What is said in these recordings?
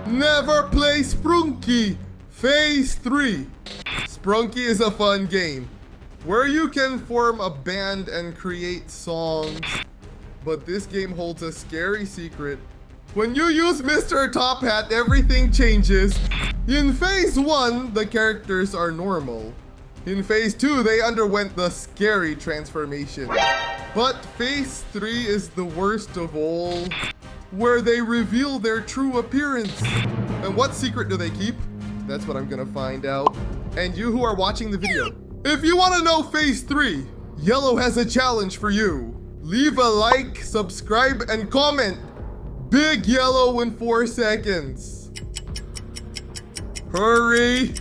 Never play Sprunki. Phase 3. Sprunki is a fun game where you can form a band and create songs. But this game holds a scary secret. When you use Mr. Top Hat, everything changes. In Phase 1, the characters are normal. In Phase 2, they underwent the scary transformation. But Phase 3 is the worst of all, where they reveal their true appearance. And what secret do they keep? That's what I'm gonna find out. And you who are watching the video, if you wanna know Phase 3, Yellow has a challenge for you. Leave a like, subscribe, and comment. Big Yellow in 4 seconds. Hurry.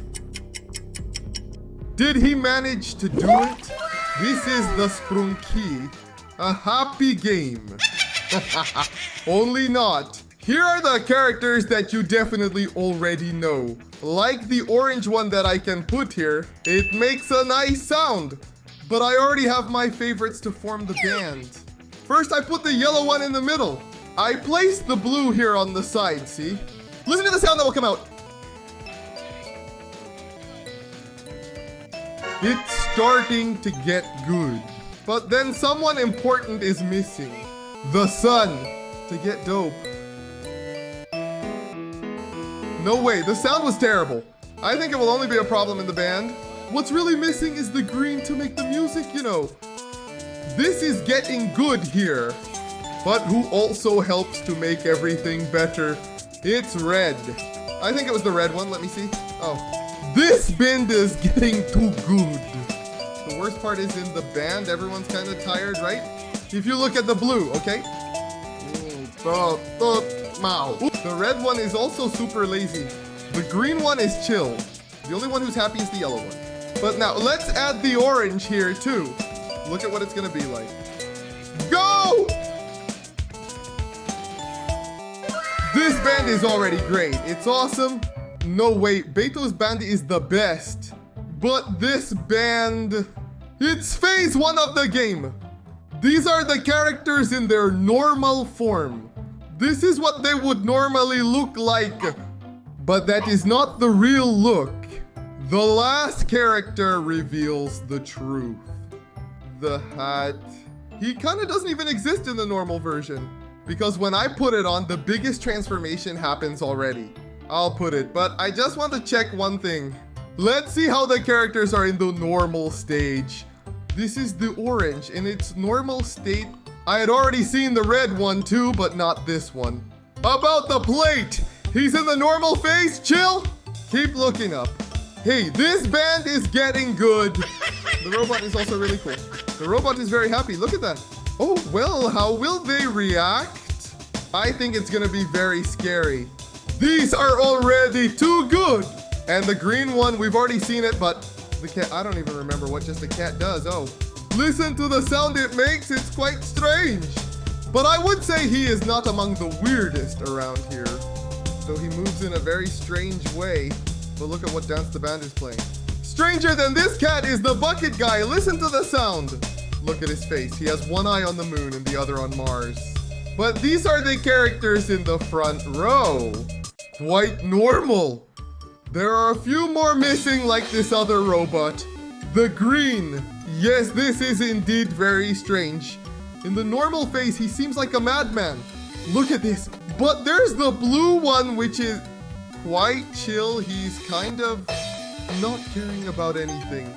Did he manage to do it? This is the Sprunki, a happy game. Only not. Here are the characters that you definitely already know. Like the orange one that I can put here, it makes a nice sound. But I already have my favorites to form the band. First, I put the yellow one in the middle. I placed the blue here on the side, see? Listen to the sound that will come out. It's starting to get good. But then someone important is missing. The sun. To get dope. No way, the sound was terrible. I think it will only be a problem in the band. What's really missing is the green to make the music, you know. This is getting good here. But who also helps to make everything better? It's red. I think it was the red one, let me see. Oh. This band is getting too good. The worst part is in the band, everyone's kind of tired, right? If you look at the blue, okay? The red one is also super lazy. The green one is chill. The only one who's happy is the yellow one. But now, let's add the orange here too. Look at what it's gonna be like. Go! This band is already great. It's awesome. No, wait, Beto's band is the best. But this band, it's Phase 1 of the game. These are the characters in their normal form. This is what they would normally look like. But that is not the real look. The last character reveals the truth. The hat. He kind of doesn't even exist in the normal version. Because when I put it on, the biggest transformation happens already. I'll put it, but I just want to check one thing. Let's see how the characters are in the normal stage. This is the orange in its normal state. I had already seen the red one too, but not this one. About the plate, he's in the normal phase, chill. Keep looking up. Hey, this band is getting good. The robot is also really cool. The robot is very happy, look at that. Oh, well, how will they react? I think it's gonna be very scary. These are already too good. And the green one, we've already seen it, but the cat, I don't even remember what just the cat does. Oh, listen to the sound it makes, it's quite strange. But I would say he is not among the weirdest around here. Though he moves in a very strange way. But look at what dance the band is playing. Stranger than this cat is the bucket guy, listen to the sound. Look at his face, he has one eye on the moon and the other on Mars. But these are the characters in the front row. Quite normal. There are a few more missing like this other robot. The green. Yes, this is indeed very strange. In the normal phase, he seems like a madman. Look at this. But there's the blue one, which is quite chill. He's kind of not caring about anything.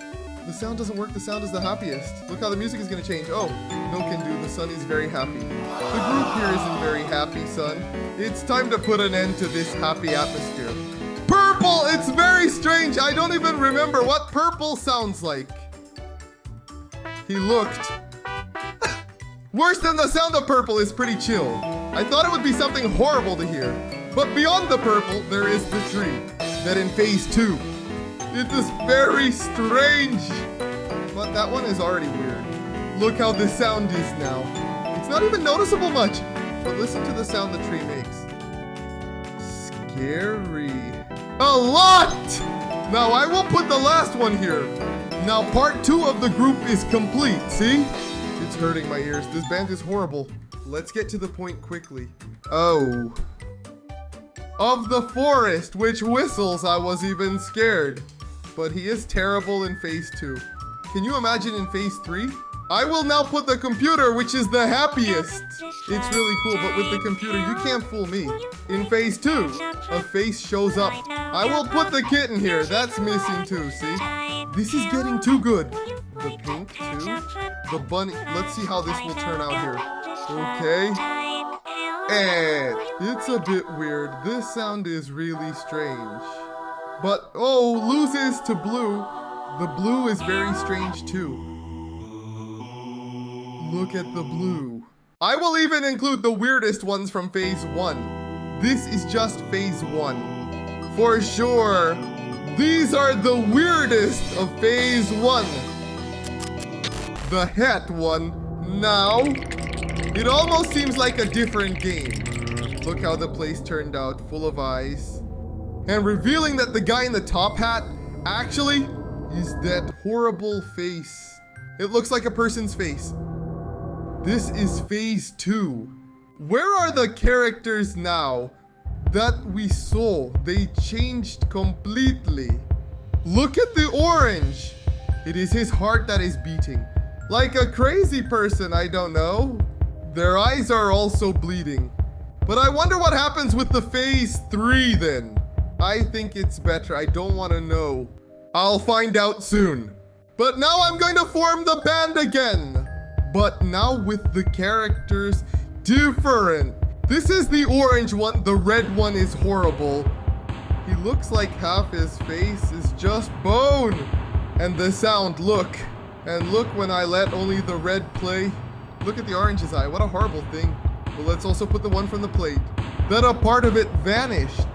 The sound doesn't work. The sound is the happiest. Look how the music is going to change. Oh, no can do. The sun is very happy. The group here isn't very happy, son. It's time to put an end to this happy atmosphere. Purple! It's very strange. I don't even remember what purple sounds like. He looked. Worse than the sound of purple is pretty chill. I thought it would be something horrible to hear. But beyond the purple, there is the tree. That in phase 2. It is very strange. But that one is already weird. Look how the sound is now. It's not even noticeable much. But listen to the sound the tree makes. Scary. A lot! Now I will put the last one here. Now part 2 of the group is complete, see? It's hurting my ears. This band is horrible. Let's get to the point quickly. Oh. of the forest, which whistles. I was even scared. But he is terrible in phase 2. Can you imagine in phase 3? I will now put the computer, which is the happiest. It's really cool, but with the computer, you can't fool me. In phase 2, a face shows up. I will put the kitten here. That's missing too, see? This is getting too good. The pink too. The bunny. Let's see how this will turn out here. Okay. And it's a bit weird. This sound is really strange. But, oh, loses to blue. The blue is very strange too. Look at the blue. I will even include the weirdest ones from phase 1. This is just phase 1. For sure, these are the weirdest of phase 1. The hat one. Now, it almost seems like a different game. Look how the place turned out, full of eyes. And revealing that the guy in the top hat actually is that horrible face. It looks like a person's face. This is phase 2. Where are the characters now that we saw? They changed completely. Look at the orange. It is his heart that is beating. Like a crazy person, I don't know. Their eyes are also bleeding. But I wonder what happens with the phase 3 then. I think it's better. I don't want to know. I'll find out soon. But now I'm going to form the band again. But now with the characters different. This is the orange one. The red one is horrible. He looks like half his face is just bone. And the sound, look. And look when I let only the red play. Look at the orange's eye. What a horrible thing. But let's also put the one from the plate. Then a part of it vanished.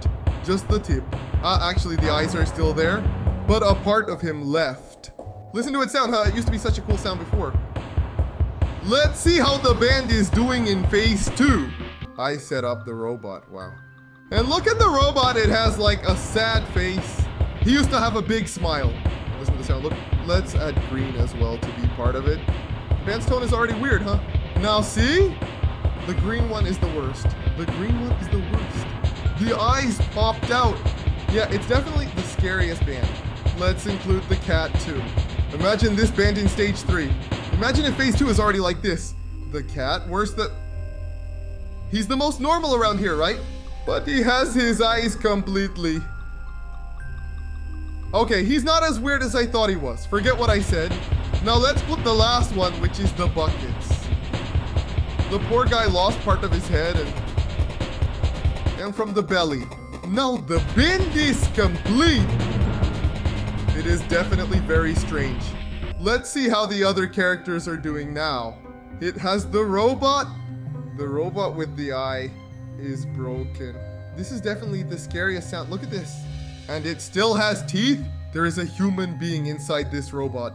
Just the tip. Actually, the eyes are still there. But a part of him left. Listen to it sound, huh? It used to be such a cool sound before. Let's see how the band is doing in phase 2. I set up the robot, wow. And look at the robot, it has like a sad face. He used to have a big smile. Listen to the sound, look. Let's add green as well to be part of it. The band's tone is already weird, huh? Now see? The green one is the worst. The green one is the worst. The eyes popped out. Yeah, it's definitely the scariest band. Let's include the cat too. Imagine this band in stage 3. Imagine if phase 2 is already like this. The cat, worse the... He's the most normal around here, right? But he has his eyes completely. Okay, he's not as weird as I thought he was. Forget what I said. Now let's put the last one, which is the buckets. The poor guy lost part of his head and from the belly. Now the bend is complete. It is definitely very strange. Let's see how the other characters are doing now. It has the robot. The robot with the eye is broken. This is definitely the scariest sound. Look at this. And it still has teeth. There is a human being inside this robot.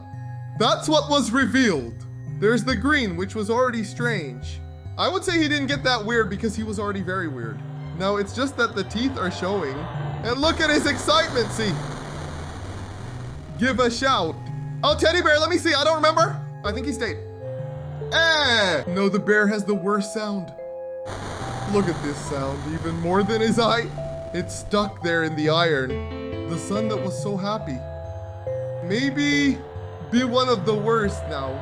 That's what was revealed. There's the green, which was already strange. I would say he didn't get that weird because he was already very weird. Now it's just that the teeth are showing. And look at his excitement, see? Give a shout. Oh, teddy bear, let me see. I don't remember. I think he stayed. No, the bear has the worst sound. Look at this sound, even more than his eye. It's stuck there in the iron. The son that was so happy. Maybe be one of the worst now.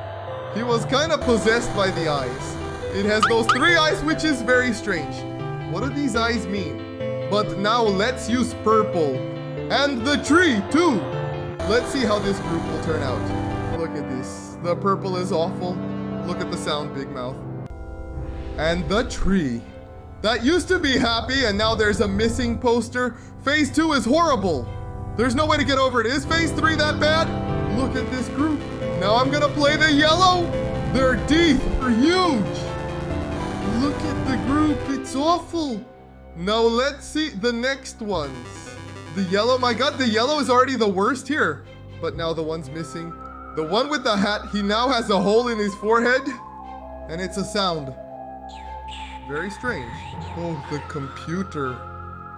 He was kind of possessed by the eyes. It has those 3 eyes, which is very strange. What do these eyes mean? But now let's use purple. And the tree too. Let's see how this group will turn out. Look at this. The purple is awful. Look at the sound, big mouth. And the tree. That used to be happy and now there's a missing poster. Phase 2 is horrible. There's no way to get over it. Is phase 3 that bad? Look at this group. Now I'm gonna play the yellow. Their teeth are huge. Look at the group, it's awful. Now let's see the next ones. The yellow, my god, the yellow is already the worst here. But now the one's missing. The one with the hat, he now has a hole in his forehead. And it's a sound. Very strange. Oh, the computer.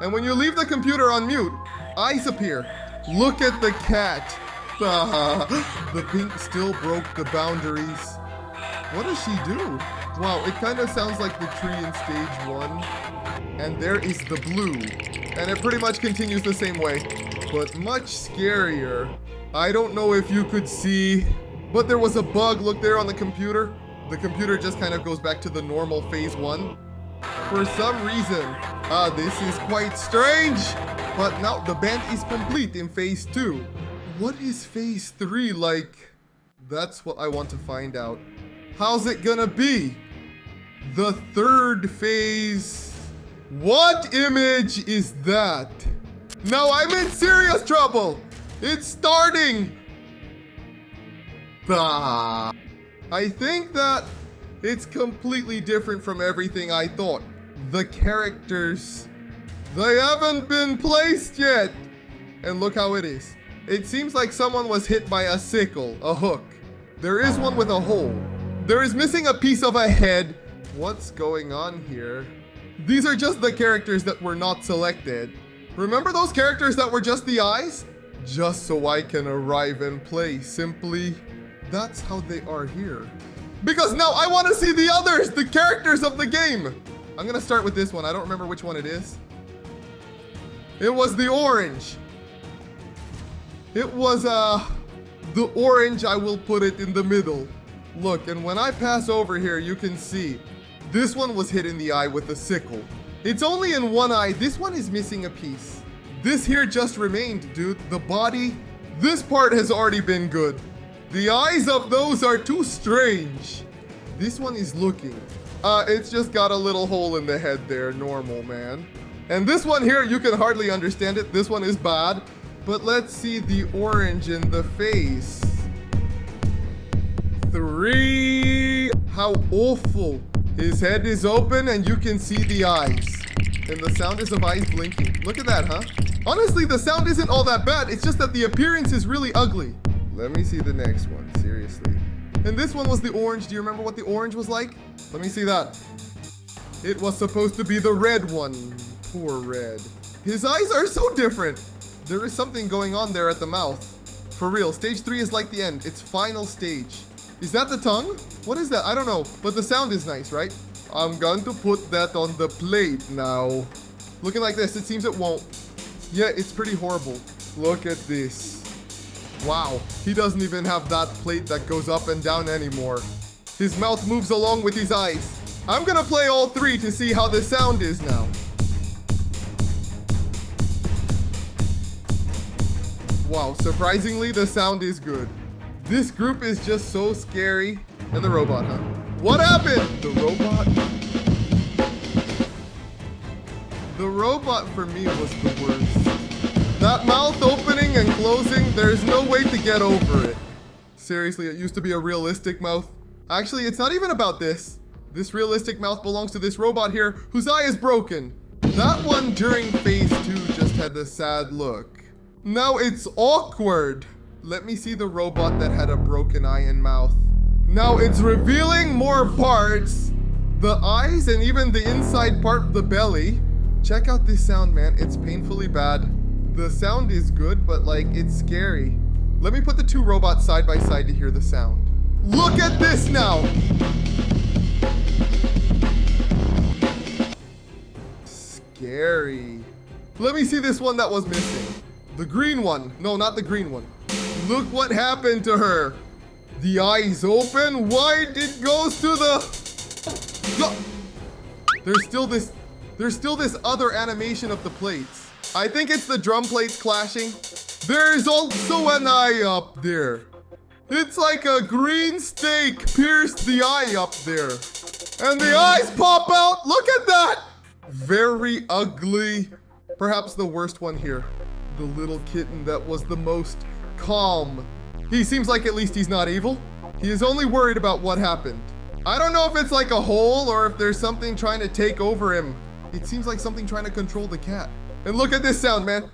And when you leave the computer on mute, eyes appear. Look at the cat. The pink still broke the boundaries. What does she do? Wow, it kind of sounds like the tree in stage 1. And there is the blue. And it pretty much continues the same way, but much scarier. I don't know if you could see, but there was a bug. Look there on the computer. The computer just kind of goes back to the normal phase 1. For some reason, this is quite strange. But now the band is complete in phase 2. What is phase 3 like? That's what I want to find out. How's it gonna be? The third phase. What image is that? No, I'm in serious trouble. It's starting. I think that it's completely different from everything I thought. The characters, they haven't been placed yet. And look how it is. It seems like someone was hit by a sickle, a hook. There is one with a hole. There is missing a piece of a head. What's going on here? These are just the characters that were not selected. Remember those characters that were just the eyes? Just so I can arrive and play simply. That's how they are here. Because now I want to see the others, the characters of the game. I'm gonna start with this one. I don't remember which one it is. It was the orange. It was the orange. I will put it in the middle. Look, and when I pass over here, you can see this one was hit in the eye with a sickle. It's only in one eye. This one is missing a piece. This here just remained, dude. The body, this part has already been good. The eyes of those are too strange. This one is looking. It's just got a little hole in the head there, normal, man. And this one here, you can hardly understand it. This one is bad. But let's see the orange in the face. 3. How awful. His head is open and you can see the eyes. And the sound is of eyes blinking. Look at that, huh? Honestly, the sound isn't all that bad. It's just that the appearance is really ugly. Let me see the next one, seriously. And this one was the orange. Do you remember what the orange was like? Let me see that. It was supposed to be the red one. Poor red. His eyes are so different. There is something going on there at the mouth. For real, stage 3 is like the end. It's final stage. Is that the tongue? What is that? I don't know, but the sound is nice, right? I'm going to put that on the plate now. Looking like this, it seems it won't. Yeah, it's pretty horrible. Look at this. Wow, he doesn't even have that plate that goes up and down anymore. His mouth moves along with his eyes. I'm gonna play all 3 to see how the sound is now. Wow, surprisingly, the sound is good. This group is just so scary. And the robot, huh? What happened? The robot? The robot for me was the worst. That mouth opening and closing, there's no way to get over it. Seriously, it used to be a realistic mouth. Actually, it's not even about this. This realistic mouth belongs to this robot here, whose eye is broken. That one during phase 2 just had the sad look. Now it's awkward. Let me see the robot that had a broken eye and mouth. Now it's revealing more parts. The eyes and even the inside part of the belly. Check out this sound, man. It's painfully bad. The sound is good, but like, it's scary. Let me put the 2 robots side by side to hear the sound. Look at this now. Scary. Let me see this one that was missing. The green one. No, not the green one. Look what happened to her. The eyes open wide. It goes to the... No. There's still this other animation of the plates. I think it's the drum plates clashing. There's also an eye up there. It's like a green stake pierced the eye up there. And the eyes pop out. Look at that. Very ugly. Perhaps the worst one here. The little kitten that was the most calm. He seems like at least he's not evil. He is only worried about what happened. I don't know if it's like a hole or if there's something trying to take over him. It seems like something trying to control the cat. And look at this sound, man.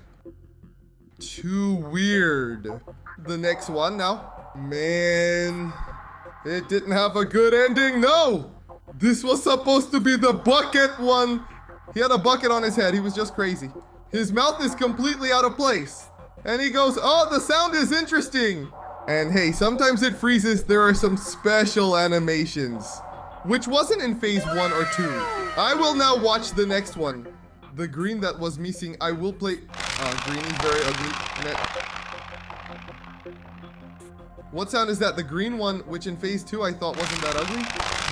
Too weird. The next one now. Man, it didn't have a good ending. No, this was supposed to be the bucket one. He had a bucket on his head. He was just crazy. His mouth is completely out of place. And he goes, oh, the sound is interesting. And hey, sometimes it freezes. There are some special animations, which wasn't in phase 1 or 2. I will now watch the next one. The green that was missing, I will play... green is very ugly. What sound is that? The green one, which in phase 2 I thought wasn't that ugly.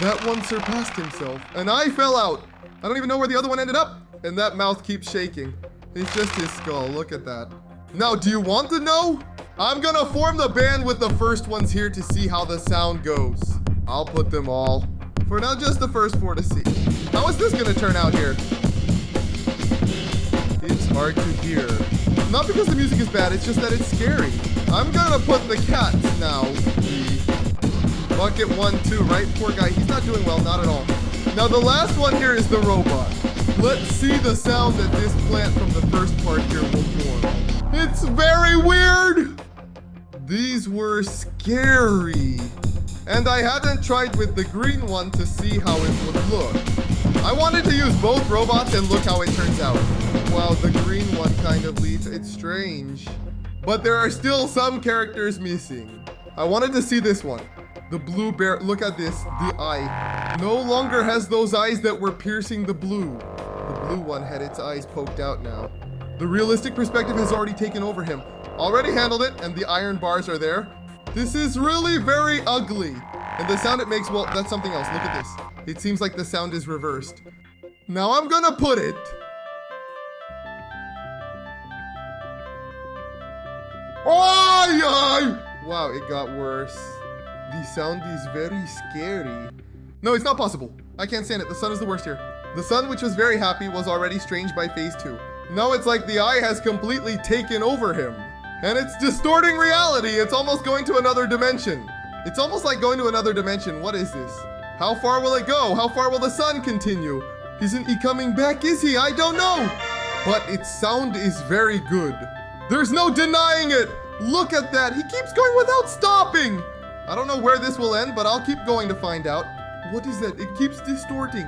That one surpassed himself. And I fell out. I don't even know where the other one ended up. And that mouth keeps shaking. It's just his skull. Look at that. Now, do you want to know? I'm gonna form the band with the first ones here to see how the sound goes. I'll put them all. For now, just the first 4 to see. How is this gonna turn out here? It's hard to hear. Not because the music is bad, it's just that it's scary. I'm gonna put the cats now. The bucket 1, 2, right? Poor guy, he's not doing well, not at all. Now the last one here is the robot. Let's see the sound that this plant from the first part here will form. It's very weird. These were scary. And I hadn't tried with the green one to see how it would look. I wanted to use both robots and look how it turns out. Wow, the green one kind of leads. It's strange. But there are still some characters missing. I wanted to see this one. The blue bear, look at this, the eye. No longer has those eyes that were piercing the blue. The blue one had its eyes poked out now. The realistic perspective has already taken over him. Already handled it, and the iron bars are there. This is really very ugly. And the sound it makes, well, that's something else. Look at this. It seems like the sound is reversed. Now I'm gonna put it. Wow, it got worse. The sound is very scary. No, it's not possible. I can't stand it. The sun is the worst here. The sun, which was very happy, was already strange by phase 2. Now it's like the eye has completely taken over him. And it's distorting reality. It's almost going to another dimension. It's almost like going to another dimension. What is this? How far will it go? How far will the sun continue? Isn't he coming back? Is he? I don't know. But its sound is very good. There's no denying it. Look at that. He keeps going without stopping. I don't know where this will end, but I'll keep going to find out. What is that? It keeps distorting.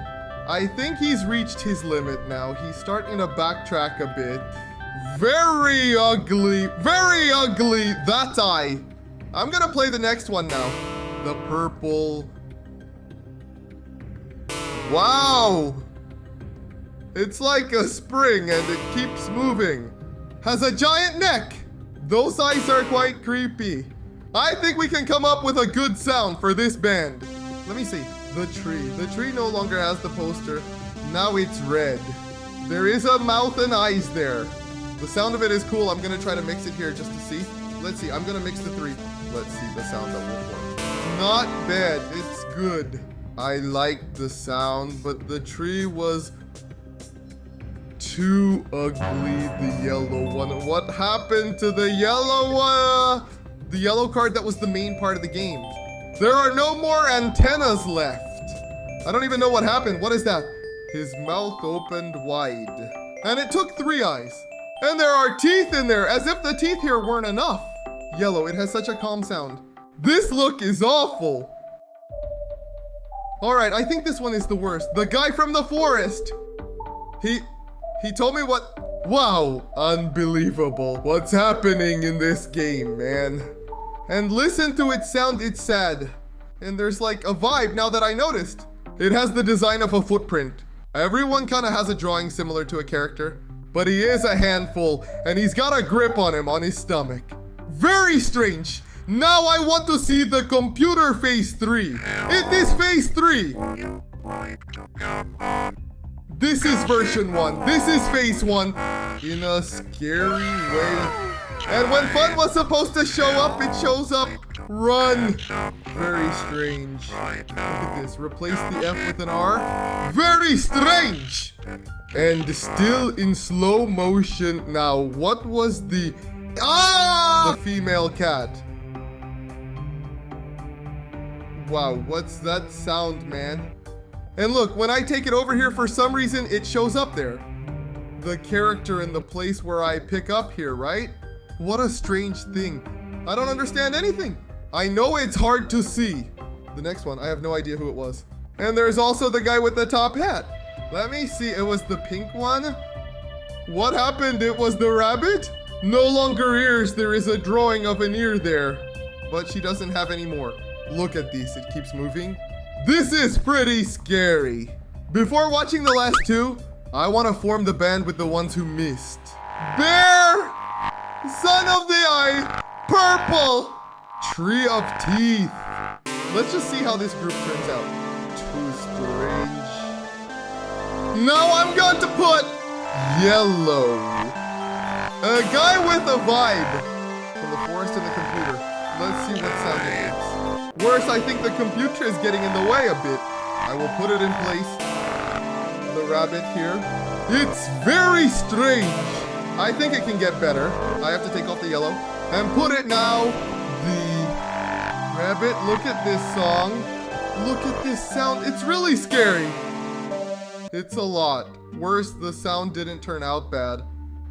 I think he's reached his limit now. He's starting to backtrack a bit. Very ugly. Very ugly. That eye. I'm gonna play the next one now. The purple. Wow. It's like a spring and it keeps moving. Has a giant neck. Those eyes are quite creepy. I think we can come up with a good sound for this band. Let me see. The tree. The tree no longer has the poster. Now it's red. There is a mouth and eyes there. The sound of it is cool. I'm gonna try to mix it here just to see. Let's see. I'm gonna mix the 3. Let's see the sound that will form. Not bad. It's good. I like the sound, but the tree was too ugly. The yellow one. What happened to the yellow the yellow card that was the main part of the game? There are no more antennas left. I don't even know what happened. What is that? His mouth opened wide. And it took 3 eyes. And there are teeth in there, as if the teeth here weren't enough. Yellow, it has such a calm sound. This look is awful. All right, I think this one is the worst. The guy from the forest. He told me what... Wow, unbelievable. What's happening in this game, man? And listen to its sound, it's sad. And there's like a vibe now that I noticed. It has the design of a footprint. Everyone kind of has a drawing similar to a character, but he is a handful and he's got a grip on him on his stomach. Very strange. Now I want to see the computer phase 3. It is phase 3. This is version 1. This is phase 1 in a scary way. And when fun was supposed to show up, it shows up. Run. Very strange. Look at this. Replace the F with an R. Very strange. And still in slow motion. Now, what was the... The female cat. Wow, what's that sound, man? And look, when I take it over here, for some reason, it shows up there. The character in the place where I pick up here, right? What a strange thing. I don't understand anything. I know it's hard to see. The next one, I have no idea who it was. And there's also the guy with the top hat. Let me see, it was the pink one? What happened? It was the rabbit? No longer ears, there is a drawing of an ear there. But she doesn't have any more. Look at these, it keeps moving. This is pretty scary. Before watching the last 2, I want to form the band with the ones who missed. Bear! Son of the Eye! Purple! Tree of Teeth. Let's just see how this group turns out. Too strange. Now I'm going to put yellow. A guy with a vibe. From the forest and the computer. Let's see what sound it makes. Worse, I think the computer is getting in the way a bit. I will put it in place. The rabbit here. It's very strange. I think it can get better. I have to take off the yellow and put it now. The rabbit, look at this song. Look at this sound. It's really scary. It's a lot. Worse, the sound didn't turn out bad.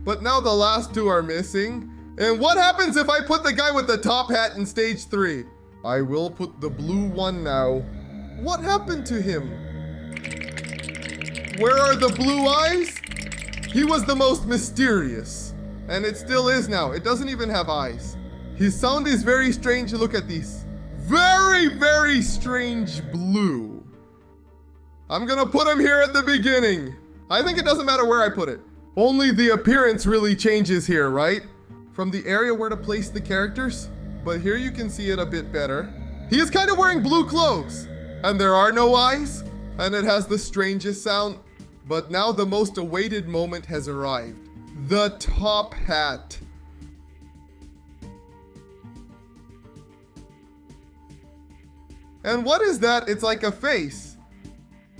But now the last two are missing. And what happens if I put the guy with the top hat in stage 3? I will put the blue one now. What happened to him? Where are the blue eyes? He was the most mysterious. And it still is now. It doesn't even have eyes. His sound is very strange. Look at these. Very, very strange blue. I'm gonna put him here at the beginning. I think it doesn't matter where I put it. Only the appearance really changes here, right? From the area where to place the characters. But here you can see it a bit better. He is kind of wearing blue clothes. And there are no eyes. And it has the strangest sound. But now the most awaited moment has arrived. The top hat. And what is that? It's like a face.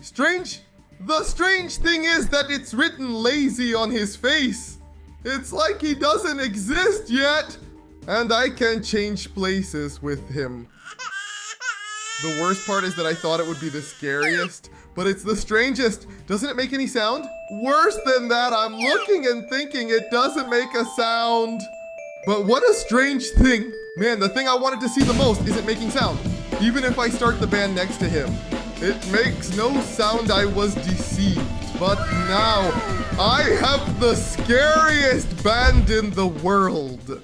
Strange. The strange thing is that it's written lazy on his face. It's like he doesn't exist yet. And I can change places with him. The worst part is that I thought it would be the scariest, but it's the strangest. Doesn't it make any sound? Worse than that, I'm looking and thinking it doesn't make a sound. But what a strange thing. Man, the thing I wanted to see the most isn't making sound. Even if I start the band next to him. It makes no sound. I was deceived. But now, I have the scariest band in the world.